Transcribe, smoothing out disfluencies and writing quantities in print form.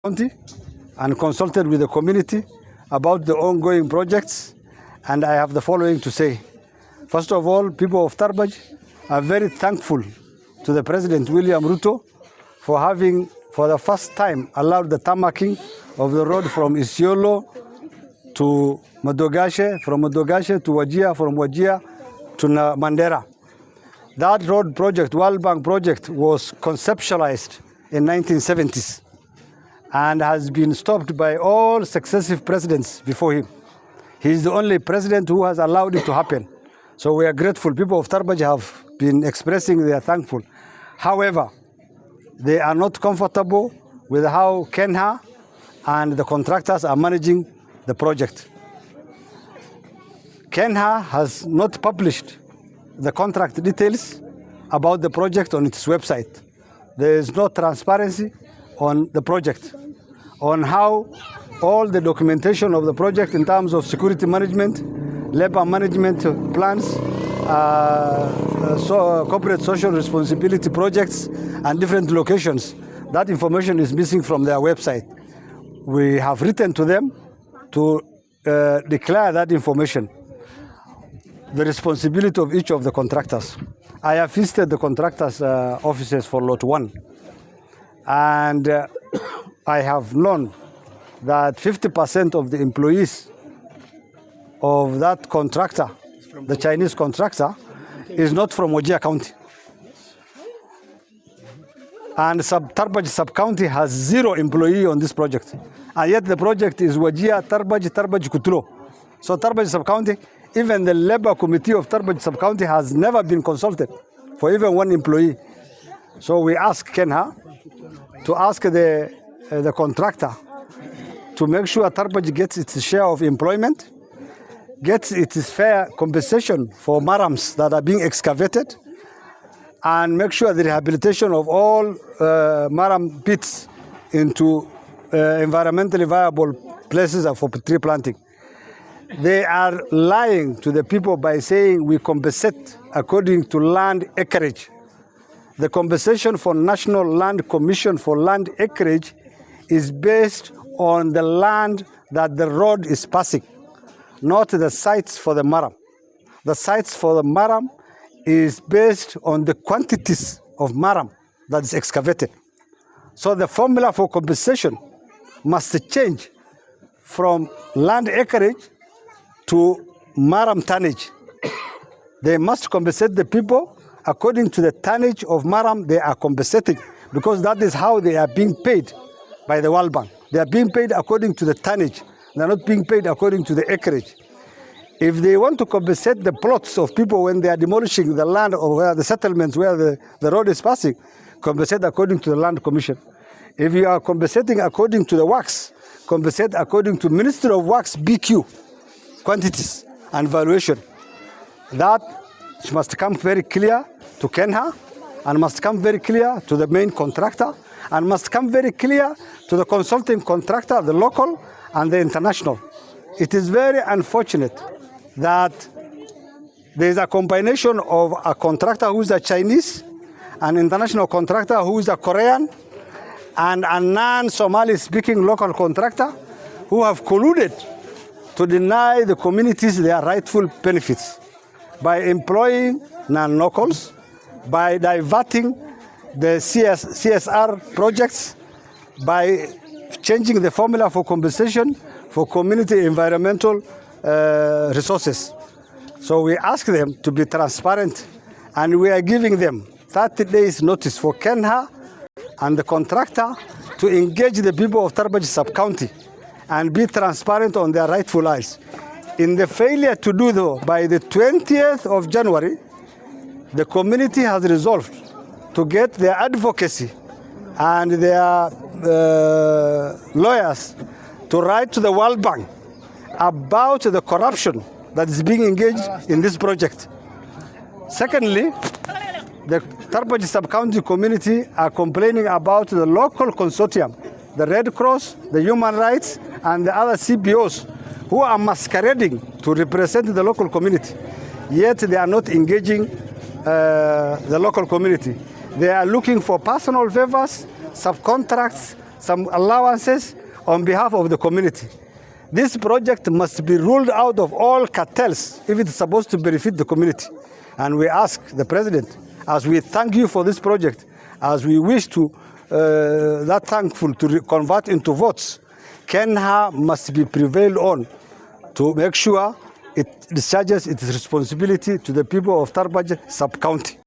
county and consulted with the community about the ongoing projects, and I have the following to say. First of all, people of Tarbaj are very thankful to the President William Ruto for having, for the first time, allowed the tarmacking of the road from Isiolo to Madogashe, from Madogashe to Wajir, from Wajir to Mandera. That road project, World Bank project, was conceptualized in 1970s and has been stopped by all successive presidents before him. He is the only president who has allowed it to happen. So we are grateful. People of Tarbaj have been expressing they are thankful. However, they are not comfortable with how Kenha and the contractors are managing the project. Kenha has not published the contract details about the project on its website. There is no transparency on the project, on how all the documentation of the project in terms of security management, labor management plans, corporate social responsibility projects, and different locations. That information is missing from their website. We have written to them to declare that information, the responsibility of each of the contractors. I have visited the contractors' offices for Lot 1, and I have known that 50% of the employees of that contractor, the Chinese contractor, is not from Wajir County. And Tarbaj sub-county has 0 employee on this project. And yet the project is Wajir, Tarbaj, kutulow. So Tarbaj sub-county, even the labor committee of Tarbaj sub-county has never been consulted for even 1 employee. So we ask Kenha to ask the contractor to make sure Tarbaj gets its share of employment, gets its fair compensation for marams that are being excavated, and make sure the rehabilitation of all maram pits into environmentally viable places for tree planting. They are lying to the people by saying we compensate according to land acreage. The compensation for National Land Commission for land acreage is based on the land that the road is passing, not the sites for the maram. The sites for the maram is based on the quantities of maram that is excavated. So the formula for compensation must change from land acreage to maram tonnage. They must compensate the people according to the tonnage of maram they are compensating, because that is how they are being paid by the World Bank. They are being paid according to the tonnage. They are not being paid according to the acreage. If they want to compensate the plots of people when they are demolishing the land or where the settlements where the road is passing, compensate according to the Land Commission. If you are compensating according to the works, compensate according to Ministry of Works BQ quantities and valuation. That must come very clear to Kenha, and must come very clear to the main contractor, and must come very clear to the consulting contractor, the local and the international. It is very unfortunate that there is a combination of a contractor who is a Chinese, an international contractor who is a Korean, and a non-Somali speaking local contractor who have colluded to deny the communities their rightful benefits by employing non-locals, by diverting the CSR projects, by changing the formula for compensation for community environmental resources. So we ask them to be transparent, and we are giving them 30 days notice for Kenha and the contractor to engage the people of Tarbaj sub-county and be transparent on their rightful rights. In the failure to do so, by the 20th of January, the community has resolved to get their advocacy and their lawyers to write to the World Bank about the corruption that is being engaged in this project. Secondly, the Tarbaj sub-county community are complaining about the local consortium, the Red Cross, the Human Rights, and the other CBOs who are masquerading to represent the local community, yet they are not engaging the local community. They are looking for personal favors, subcontracts, some allowances on behalf of the community. This project must be ruled out of all cartels if it's supposed to benefit the community. And we ask the president, as we thank you for this project, as we wish to, that thankful to convert into votes, Kenya must be prevailed on to make sure it discharges its responsibility to the people of Tarbaj sub-county.